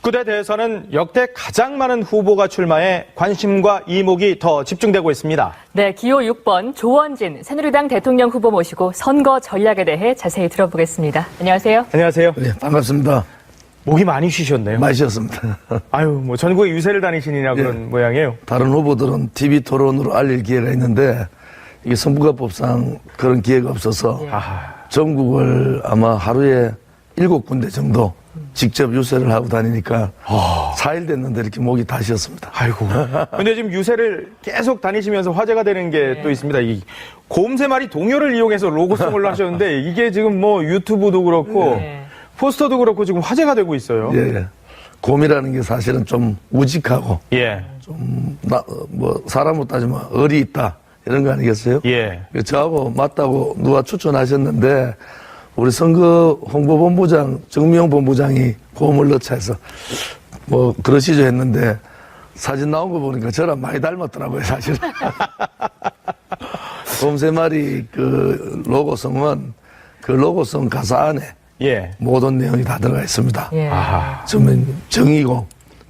19대 대선은 역대 가장 많은 후보가 출마해 관심과 이목이 더 집중되고 있습니다. 네, 기호 6번 조원진 새누리당 대통령 후보 모시고 선거 전략에 대해 자세히 들어보겠습니다. 안녕하세요. 안녕하세요. 네, 반갑습니다. 목이 많이 쉬셨네요. 많이 쉬었습니다. 아유, 뭐 전국에 유세를 다니시느냐 그런 네. 모양이에요. 다른 후보들은 TV 토론으로 알릴 기회가 있는데 이게 선거법상 그런 기회가 없어서 전국을 아마 하루에 7군데 정도 직접 유세를 하고 다니니까 4일 됐는데 이렇게 목이 다 쉬었습니다. 아이고. 근데 지금 유세를 계속 다니시면서 화제가 되는 게 또 있습니다. 이 곰 3마리 동요를 이용해서 로고송을 하셨는데 이게 지금 뭐 유튜브도 그렇고 포스터도 그렇고 지금 화제가 되고 있어요. 예. 곰이라는 게 사실은 좀 우직하고 예. 뭐 사람으로 따지면 얼이 있다 이런 거 아니겠어요? 예. 저하고 맞다고 누가 추천하셨는데 우리 선거 홍보본부장 정미용 본부장이 곰을 넣자 해서 뭐 그러시죠 했는데 사진 나온 거 보니까 저랑 많이 닮았더라고요 사실은. 곰 3마리 그 로고송은 그 로고송 가사 안에 예. 모든 내용이 다 들어가 있습니다. 예. 아하. 처음엔 정의곰,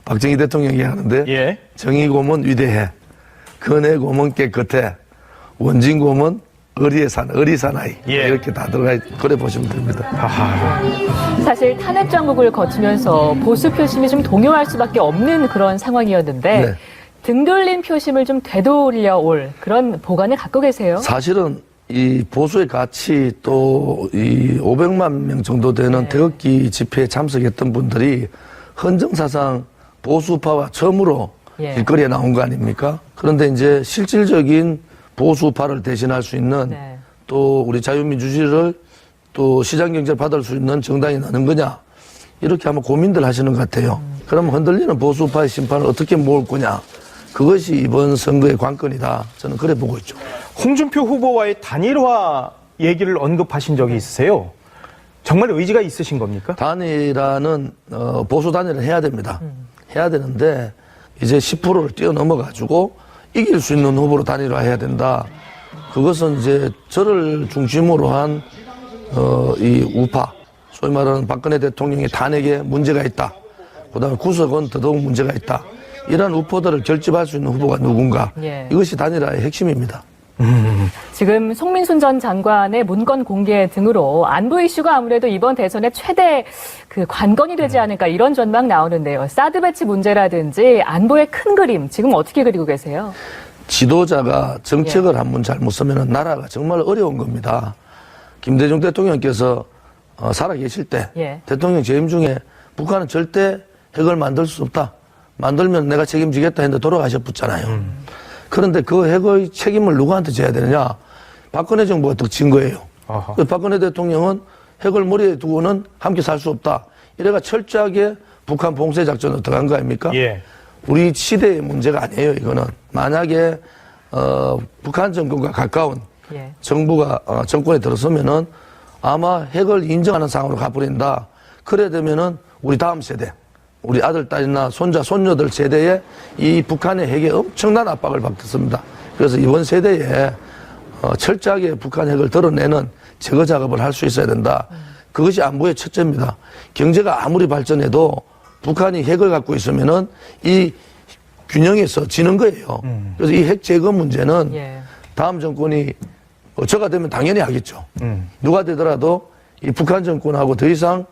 박정희 대통령이 하는데 예. 정의곰은 위대해, 근해곰은 깨끗해, 원진곰은 어리 사나이 예. 이렇게 다 들어가 그래 보시면 됩니다. 사실 탄핵 정국을 거치면서 보수 표심이 좀 동요할 수밖에 없는 그런 상황이었는데 네. 등 돌린 표심을 좀 되돌려 올 그런 보관을 갖고 계세요. 사실은 이 보수의 가치 또 이 500만 명 정도 되는 태극기 집회에 참석했던 분들이 헌정사상 보수파와 처음으로 길거리에 나온 거 아닙니까? 그런데 이제 실질적인 보수파를 대신할 수 있는 또 우리 자유민주주의를 또 시장경제를 받을 수 있는 정당이 나는 거냐 이렇게 아마 고민들 하시는 것 같아요. 그럼 흔들리는 보수파의 심판을 어떻게 모을 거냐 그것이 이번 선거의 관건이다. 저는 그래 보고 있죠. 홍준표 후보와의 단일화 얘기를 언급하신 적이 있으세요? 정말 의지가 있으신 겁니까? 단일화는 보수 단일화를 해야 됩니다. 해야 되는데 이제 10%를 뛰어넘어가지고 이길 수 있는 후보로 단일화해야 된다. 그것은 이제 저를 중심으로 한 이 우파, 소위 말하는 박근혜 대통령의 탄핵에 문제가 있다. 그다음에 구속은 더더욱 문제가 있다. 이러한 우포들을 결집할 수 있는 후보가 누군가. 이것이 단일화의 핵심입니다. 지금 송민순 전 장관의 문건 공개 등으로 안보 이슈가 아무래도 이번 대선의 최대 그 관건이 되지 않을까 이런 전망 나오는데요. 사드 배치 문제라든지 안보의 큰 그림 지금 어떻게 그리고 계세요? 지도자가 정책을 한번 잘못 쓰면 나라가 정말 어려운 겁니다. 김대중 대통령께서 살아계실 때 대통령 재임 중에 북한은 절대 핵을 만들 수 없다. 만들면 내가 책임지겠다 했는데 돌아가셨잖아요. 그런데 그 핵의 책임을 누구한테 져야 되느냐? 박근혜 정부가 득친 거예요. 박근혜 대통령은 핵을 머리에 두고는 함께 살 수 없다. 이래가 철저하게 북한 봉쇄 작전으로 들어간 거 아닙니까? 우리 시대의 문제가 아니에요, 이거는. 만약에, 북한 정권과 가까운 정부가, 정권에 들어서면은 아마 핵을 인정하는 상황으로 가버린다. 그래 되면은 우리 다음 세대, 우리 아들, 딸이나 손자, 손녀들 세대에 이 북한의 핵에 엄청난 압박을 받겠습니다. 그래서 이번 세대에 철저하게 북한 핵을 드러내는 제거 작업을 할 수 있어야 된다. 그것이 안보의 첫째입니다. 경제가 아무리 발전해도 북한이 핵을 갖고 있으면은 이 균형에서 지는 거예요. 그래서 이 핵 제거 문제는 다음 정권이 저가 되면 당연히 하겠죠. 누가 되더라도 이 북한 정권하고 더 이상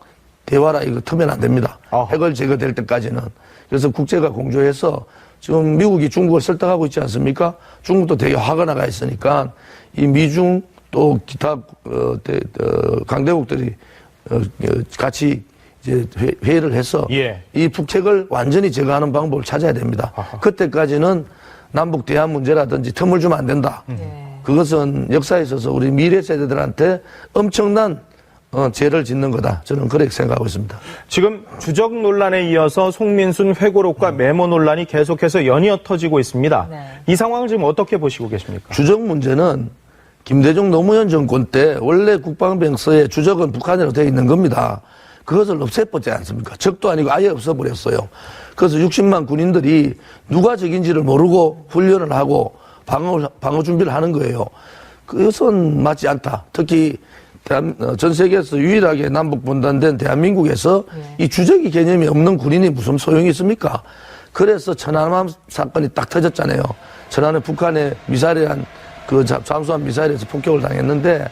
대화라 이거 트면 안 됩니다. 핵을 제거될 때까지는. 그래서 국제가 공조해서 지금 미국이 중국을 설득하고 있지 않습니까? 중국도 되게 화가 나가 있으니까 이 미중 또 기타 강대국들이 같이 이제 회의를 해서 이 북핵을 완전히 제거하는 방법을 찾아야 됩니다. 그때까지는 남북 대화 문제라든지 틈을 주면 안 된다. 그것은 역사에 있어서 우리 미래 세대들한테 엄청난 죄를 짓는 거다. 저는 그렇게 생각하고 있습니다. 지금 주적 논란에 이어서 송민순 회고록과 메모 논란이 계속해서 연이어 터지고 있습니다. 이 상황을 지금 어떻게 보시고 계십니까? 주적 문제는 김대중 노무현 정권 때 원래 국방백서에 주적은 북한으로 되어 있는 겁니다. 그것을 없애버렸지 않습니까? 적도 아니고 아예 없어버렸어요. 그래서 60만 군인들이 누가 적인지를 모르고 훈련을 하고 방어 준비를 하는 거예요. 그것은 맞지 않다. 특히 전 세계에서 유일하게 남북 분단된 대한민국에서 이 주적이 개념이 없는 군인이 무슨 소용이 있습니까? 그래서 천안함 사건이 딱 터졌잖아요. 천안에 북한의 미사일이란 그 잠수함 미사일에서 폭격을 당했는데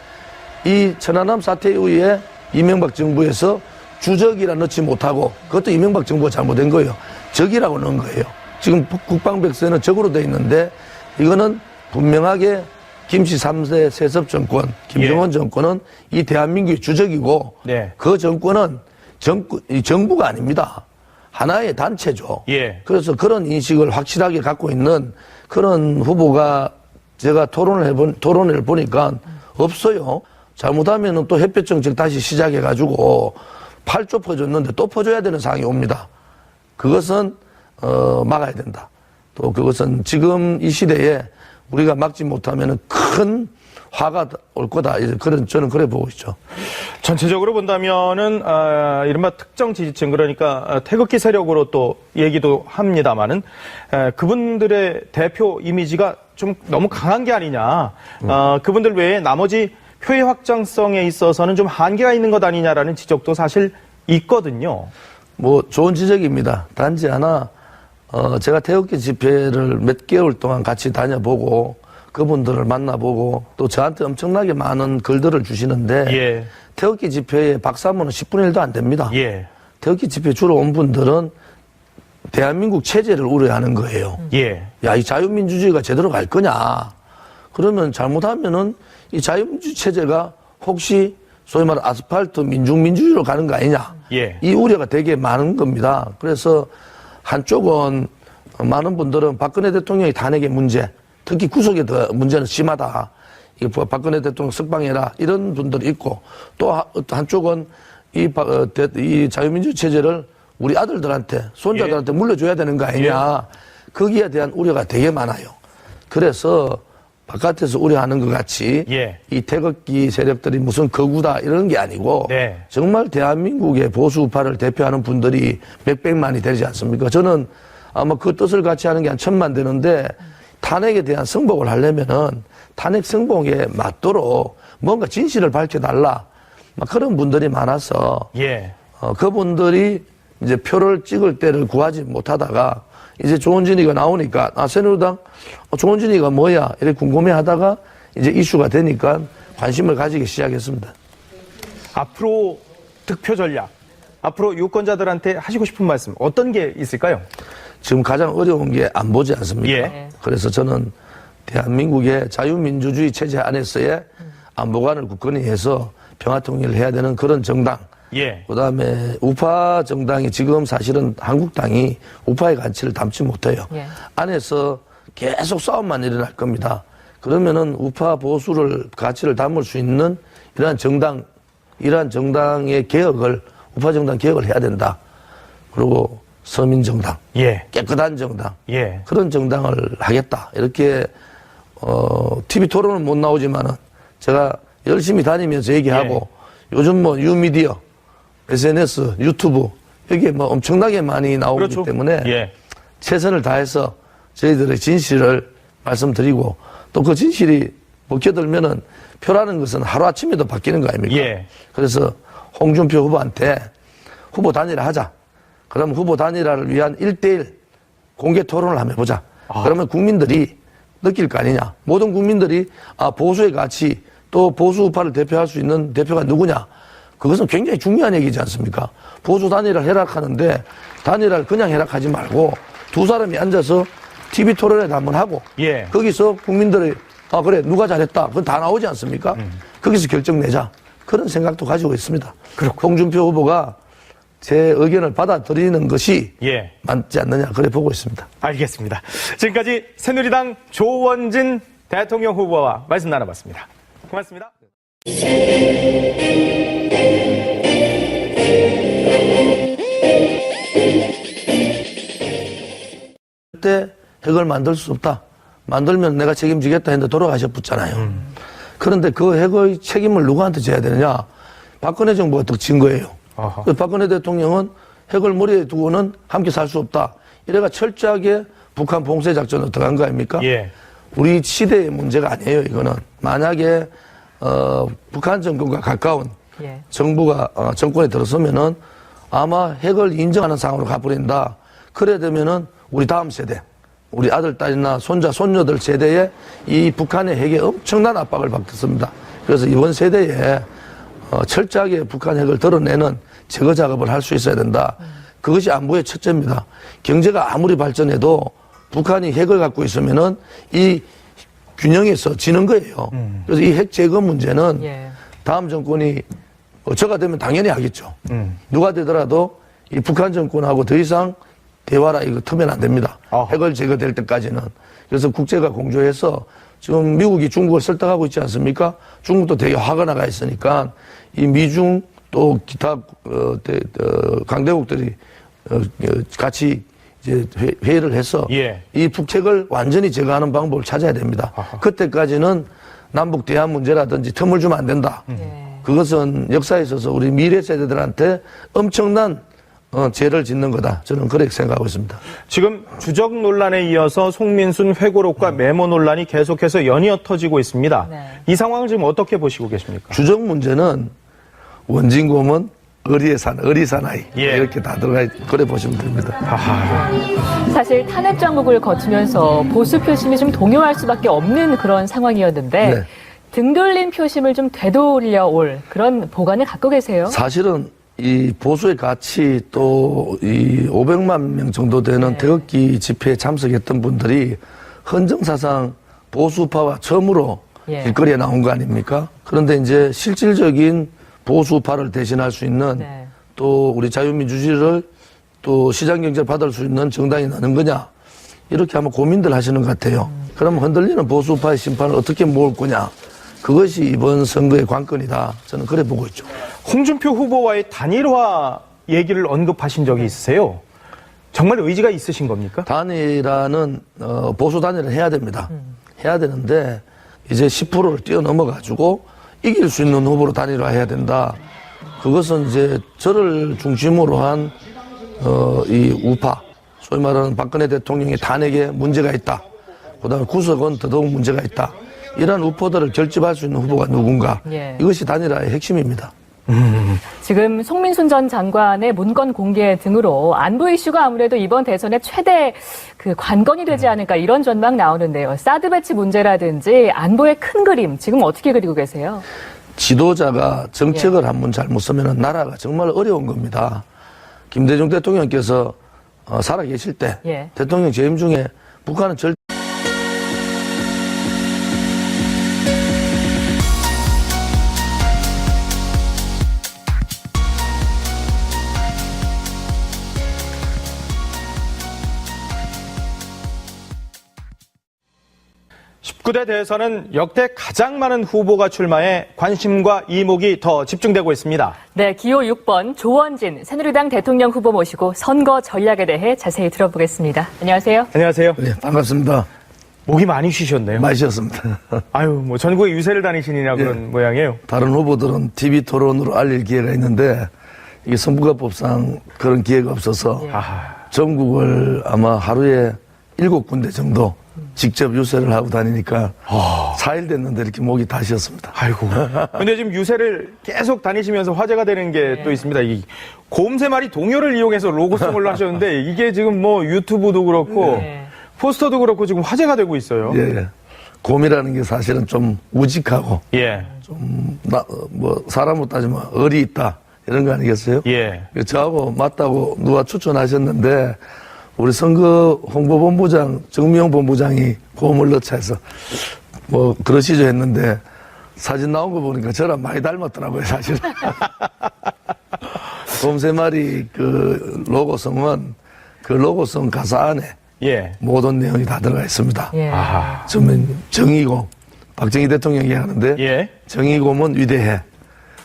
이 천안함 사태 이후에 이명박 정부에서 주적이라 넣지 못하고 그것도 이명박 정부가 잘못된 거예요. 적이라고 넣은 거예요. 지금 국방백서에는 적으로 돼 있는데 이거는 분명하게 김씨 3세 세습 정권, 김정은 정권은 이 대한민국의 주적이고 그 정권은 정부가 아닙니다. 하나의 단체죠. 그래서 그런 인식을 확실하게 갖고 있는 그런 후보가 제가 토론회를 보니까 없어요. 잘못하면 또 햇볕 정책 다시 시작해가지고 8조 퍼줬는데 또 퍼줘야 되는 상황이 옵니다. 그것은 막아야 된다. 또 그것은 지금 이 시대에 우리가 막지 못하면 큰 화가 올 거다. 저는 그래 보고 있죠. 전체적으로 본다면은 이른바 특정 지지층 그러니까 태극기 세력으로 또 얘기도 합니다만은 그분들의 대표 이미지가 좀 너무 강한 게 아니냐. 그분들 외에 나머지 표의 확장성에 있어서는 좀 한계가 있는 것 아니냐라는 지적도 사실 있거든요. 뭐 좋은 지적입니다. 단지 하나 제가 태극기 집회를 몇 개월 동안 같이 다녀보고 그분들을 만나보고 또 저한테 엄청나게 많은 글들을 주시는데 태극기 집회에 박사모는 10분의 1도 안 됩니다. 태극기 집회 주로 온 분들은 대한민국 체제를 우려하는 거예요. 야, 이 자유민주주의가 제대로 갈 거냐. 그러면 잘못하면은 이 자유민주 체제가 혹시 소위 말하는 아스팔트 민중민주주의로 가는 거 아니냐. 이 우려가 되게 많은 겁니다. 그래서 한쪽은 많은 분들은 박근혜 대통령의 탄핵의 문제, 특히 구속의 문제는 심하다. 박근혜 대통령 석방해라. 이런 분들이 있고 또 한쪽은 이 자유민주 체제를 우리 아들들한테, 손자들한테 물려줘야 되는 거 아니냐. 거기에 대한 우려가 되게 많아요. 그래서 바깥에서 우려하는 것 같이 이 태극기 세력들이 무슨 거구다 이런 게 아니고 정말 대한민국의 보수우파를 대표하는 분들이 몇백만이 되지 않습니까? 저는 아마 그 뜻을 같이 하는 게 한 1000만 되는데 탄핵에 대한 승복을 하려면은 탄핵 승복에 맞도록 뭔가 진실을 밝혀달라. 막 그런 분들이 많아서 그분들이 이제 표를 찍을 때를 구하지 못하다가 이제 조원진이가 나오니까 새누리당 조원진이가 뭐야 이렇게 궁금해하다가 이제 이슈가 되니까 관심을 가지기 시작했습니다. 앞으로 득표 전략, 앞으로 유권자들한테 하시고 싶은 말씀 어떤 게 있을까요? 지금 가장 어려운 게 안보지 않습니까? 그래서 저는 대한민국의 자유민주주의 체제 안에서의 안보관을 굳건히 해서 평화통일을 해야 되는 그런 정당. 그다음에 우파 정당이 지금 사실은 한국당이 우파의 가치를 담지 못해요. 안에서 계속 싸움만 일어날 겁니다. 그러면은 우파 보수를 가치를 담을 수 있는 이러한 정당의 개혁을 우파 정당 개혁을 해야 된다. 그리고 서민 정당, 깨끗한 정당, 그런 정당을 하겠다. 이렇게 TV 토론은 못 나오지만은 제가 열심히 다니면서 얘기하고 요즘 뭐 뉴미디어 SNS, 유튜브 여기에 뭐 엄청나게 많이 나오기 때문에 최선을 다해서 저희들의 진실을 말씀드리고 또 그 진실이 먹혀들면은 표라는 것은 하루아침에도 바뀌는 거 아닙니까? 그래서 홍준표 후보한테 후보 단일화 하자. 그러면 후보 단일화를 위한 1대1 공개 토론을 한번 해보자. 그러면 국민들이 느낄 거 아니냐. 모든 국민들이 보수의 가치 또 보수 우파를 대표할 수 있는 대표가 누구냐. 그것은 굉장히 중요한 얘기지 않습니까? 보수 단일화를 해락하는데 단일화를 그냥 해락하지 말고 두 사람이 앉아서 TV 토론회도 한번 하고 거기서 국민들이 그래 누가 잘했다 그건 다 나오지 않습니까? 거기서 결정 내자 그런 생각도 가지고 있습니다. 홍준표 후보가 제 의견을 받아들이는 것이 맞지 않느냐 그래 보고 있습니다. 알겠습니다. 지금까지 새누리당 조원진 대통령 후보와 말씀 나눠봤습니다. 고맙습니다. 때 핵을 만들 수 없다. 만들면 내가 책임지겠다 했는데 돌아가셨잖아요. 그런데 그 핵의 책임을 누구한테 져야 되느냐? 박근혜 정부가 득친 거예요. 박근혜 대통령은 핵을 머리에 두고는 함께 살 수 없다. 이래가 철저하게 북한 봉쇄 작전으로 들어간 거 아닙니까? 우리 시대의 문제가 아니에요. 이거는 만약에 북한 정권과 가까운 예. 정부가 정권에 들어서면은 아마 핵을 인정하는 상황으로 가버린다. 그래 되면은 우리 다음 세대, 우리 아들, 딸이나 손자, 손녀들 세대에 이 북한의 핵에 엄청난 압박을 받겠습니다. 그래서 이번 세대에 철저하게 북한 핵을 드러내는 제거 작업을 할 수 있어야 된다. 그것이 안보의 첫째입니다. 경제가 아무리 발전해도 북한이 핵을 갖고 있으면은 이 균형에서 지는 거예요. 그래서 이 핵 제거 문제는 예. 다음 정권이 저가 되면 당연히 하겠죠. 누가 되더라도 이 북한 정권하고 더 이상 대화라 이거 트면 안 됩니다. 핵을 제거될 때까지는. 그래서 국제가 공조해서 지금 미국이 중국을 설득하고 있지 않습니까? 중국도 되게 화가 나가 있으니까 이 미중 또 기타 강대국들이 같이 이제 회의를 해서 예. 이 북핵을 완전히 제거하는 방법을 찾아야 됩니다. 그때까지는 남북 대화 문제라든지 틈을 주면 안 된다. 그것은 역사에 있어서 우리 미래 세대들한테 엄청난 죄를 짓는 거다. 저는 그렇게 생각하고 있습니다. 지금 주적 논란에 이어서 송민순 회고록과 메모 논란이 계속해서 연이어 터지고 있습니다. 네. 이 상황을 지금 어떻게 보시고 계십니까? 주적 문제는 원진고문, 어리사나이 예. 이렇게 다 들어가 그래 보시면 됩니다. 사실 탄핵 정국을 거치면서 보수 표심이 좀 동요할 수밖에 없는 그런 상황이었는데 네. 등 돌린 표심을 좀 되돌려 올 그런 보관을 갖고 계세요? 사실은 이 보수의 가치 또 이 500만 명 정도 되는 태극기 집회에 참석했던 분들이 헌정사상 보수파와 처음으로 길거리에 나온 거 아닙니까? 그런데 이제 실질적인 보수파를 대신할 수 있는 또 우리 자유민주주의를 또 시장경제를 받을 수 있는 정당이 나는 거냐 이렇게 한번 고민들 하시는 것 같아요. 그럼 흔들리는 보수파의 심판을 어떻게 모을 거냐 그것이 이번 선거의 관건이다. 저는 그래 보고 있죠. 홍준표 후보와의 단일화 얘기를 언급하신 적이 있으세요? 정말 의지가 있으신 겁니까? 단일화는 보수 단일화를 해야 됩니다. 해야 되는데 이제 10%를 뛰어넘어가지고 이길 수 있는 후보로 단일화해야 된다. 그것은 이제 저를 중심으로 한 이 우파, 소위 말하는 박근혜 대통령의 탄핵에 문제가 있다. 그다음에 구석은 더더욱 문제가 있다. 이런 우포들을 결집할 수 있는 후보가 누군가. 이것이 단일화의 핵심입니다. 지금 송민순 전 장관의 문건 공개 등으로 안보 이슈가 아무래도 이번 대선의 최대 그 관건이 되지 않을까 이런 전망 나오는데요. 사드 배치 문제라든지 안보의 큰 그림 지금 어떻게 그리고 계세요? 지도자가 정책을 한번 잘못 쓰면 나라가 정말 어려운 겁니다. 김대중 대통령께서 살아계실 때 대통령 재임 중에 북한은 절대 (19대) 대선은 역대 가장 많은 후보가 출마해 관심과 이목이 더 집중되고 있습니다. 네, 기호 6번 조원진 새누리당 대통령 후보 모시고 선거 전략에 대해 자세히 들어보겠습니다. 안녕하세요. 안녕하세요. 네, 반갑습니다. 목이 많이 쉬셨네요. 많이 쉬었습니다. 아유, 뭐 전국에 유세를 다니시느냐 그런 모양이에요. 다른 후보들은 TV 토론으로 알릴 기회가 있는데 이게 선거법상 그런 기회가 없어서 전국을 아마 하루에 7군데 정도 직접 유세를 하고 다니니까 4일 됐는데 이렇게 목이 다 쉬었습니다. 아이고. 근데 지금 유세를 계속 다니시면서 화제가 되는 게 또 있습니다. 이 곰새말이 동요를 이용해서 로고송을 하셨는데 이게 지금 뭐 유튜브도 그렇고 포스터도 그렇고 지금 화제가 되고 있어요. 예. 곰이라는 게 사실은 좀 우직하고 좀 사람으로 따지면 얼이 있다 이런 거 아니겠어요? 저하고 맞다고 누가 추천하셨는데 우리 선거 홍보본부장 정미영 본부장이 곰을 넣자 해서 뭐 그러시죠 했는데 사진 나온 거 보니까 저랑 많이 닮았더라고요 사실. 곰 세 마리 그 로고송은 그 로고송 가사 안에 모든 내용이 다 들어가 있습니다. 처음엔 정의곰 박정희 대통령이 하는데 정의곰은 위대해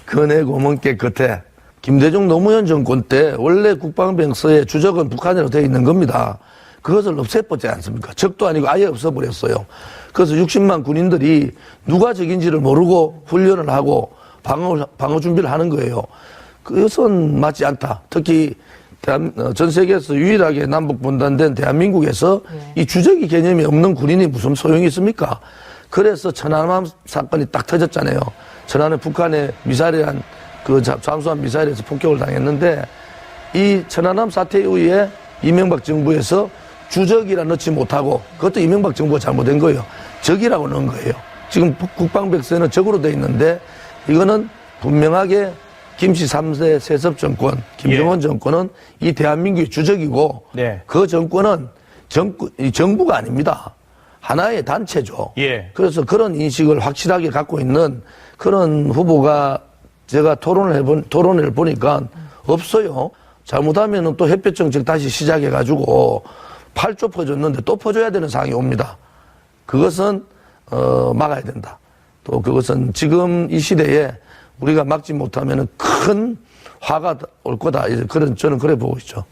근해곰은 깨끗해. 김대중 노무현 정권 때 원래 국방병서의 주적은 북한이라고 되어 있는 겁니다. 그것을 없애버렸지 않습니까? 적도 아니고 아예 없어버렸어요. 그래서 60만 군인들이 누가 적인지를 모르고 훈련을 하고 방어 준비를 하는 거예요. 그것은 맞지 않다. 특히 전 세계에서 유일하게 남북 분단된 대한민국에서 이 주적이 개념이 없는 군인이 무슨 소용이 있습니까? 그래서 천안함 사건이 딱 터졌잖아요. 천안에 북한의 미사일이란 그 잠수함 미사일에서 폭격을 당했는데 이 천안함 사태 이후에 이명박 정부에서 주적이라 넣지 못하고 그것도 이명박 정부가 잘못된 거예요. 적이라고 넣은 거예요. 지금 국방백서에는 적으로 돼 있는데 이거는 분명하게 김씨 3세 세습 정권, 김정은 정권은 이 대한민국의 주적이고 그 정권은 정부가 아닙니다. 하나의 단체죠. 그래서 그런 인식을 확실하게 갖고 있는 그런 후보가 제가 토론을 보니까 없어요. 잘못하면 또 햇볕 정책 다시 시작해가지고 8조 퍼줬는데 또 퍼줘야 되는 상황이 옵니다. 그것은 막아야 된다. 또 그것은 지금 이 시대에 우리가 막지 못하면 큰 화가 올 거다. 저는 그래 보고 있죠.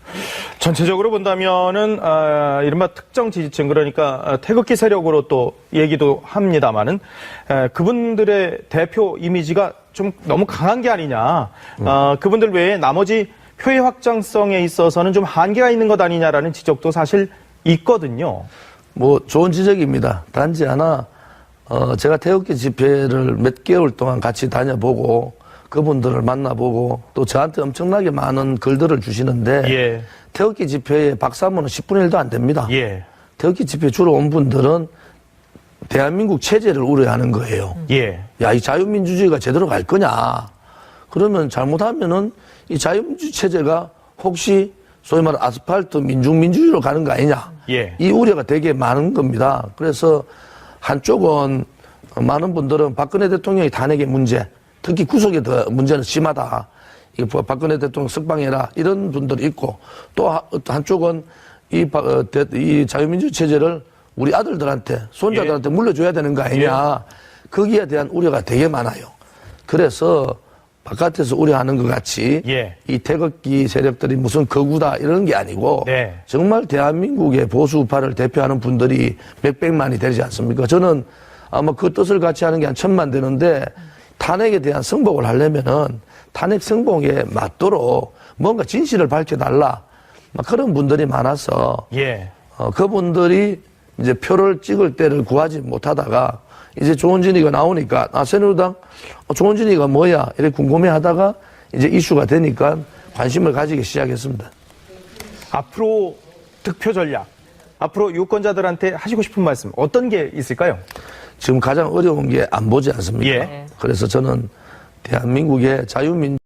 전체적으로 본다면은 이른바 특정 지지층 그러니까 태극기 세력으로 또 얘기도 합니다만은 그분들의 대표 이미지가 좀 너무 강한 게 아니냐. 그분들 외에 나머지 표의 확장성에 있어서는 좀 한계가 있는 것 아니냐라는 지적도 사실 있거든요. 뭐 좋은 지적입니다. 단지 하나 제가 태극기 집회를 몇 개월 동안 같이 다녀보고 그분들을 만나보고 또 저한테 엄청나게 많은 글들을 주시는데 태극기 집회에 박수 한 번은 10분의 1도 안 됩니다. 태극기 집회에 주로 온 분들은 대한민국 체제를 우려하는 거예요. 야, 이 자유민주주의가 제대로 갈 거냐. 그러면 잘못하면은 이 자유민주 체제가 혹시 소위 말하는 아스팔트 민중민주주의로 가는 거 아니냐. 이 우려가 되게 많은 겁니다. 그래서 한쪽은 많은 분들은 박근혜 대통령의 탄핵의 문제, 특히 구속의 문제는 심하다. 이거 박근혜 대통령 석방해라. 이런 분들이 있고 또 한쪽은 이 자유민주 체제를 우리 아들들한테, 손자들한테 물려줘야 되는 거 아니냐. 거기에 대한 우려가 되게 많아요. 그래서 바깥에서 우려하는 것 같이 이 태극기 세력들이 무슨 거구다 이런 게 아니고 정말 대한민국의 보수 우파를 대표하는 분들이 몇백만이 되지 않습니까? 저는 아마 그 뜻을 같이 하는 게 한 1000만 되는데 탄핵에 대한 승복을 하려면은 탄핵 승복에 맞도록 뭔가 진실을 밝혀달라. 막 그런 분들이 많아서 그분들이 이제 표를 찍을 때를 구하지 못하다가 이제 조원진이가 나오니까 새누리당 조원진이가 뭐야 이렇게 궁금해 하다가 이제 이슈가 되니까 관심을 가지기 시작했습니다. 앞으로 득표 전략, 앞으로 유권자들한테 하시고 싶은 말씀 어떤 게 있을까요? 지금 가장 어려운 게 안보지 않습니까? 그래서 저는 대한민국의 자유민주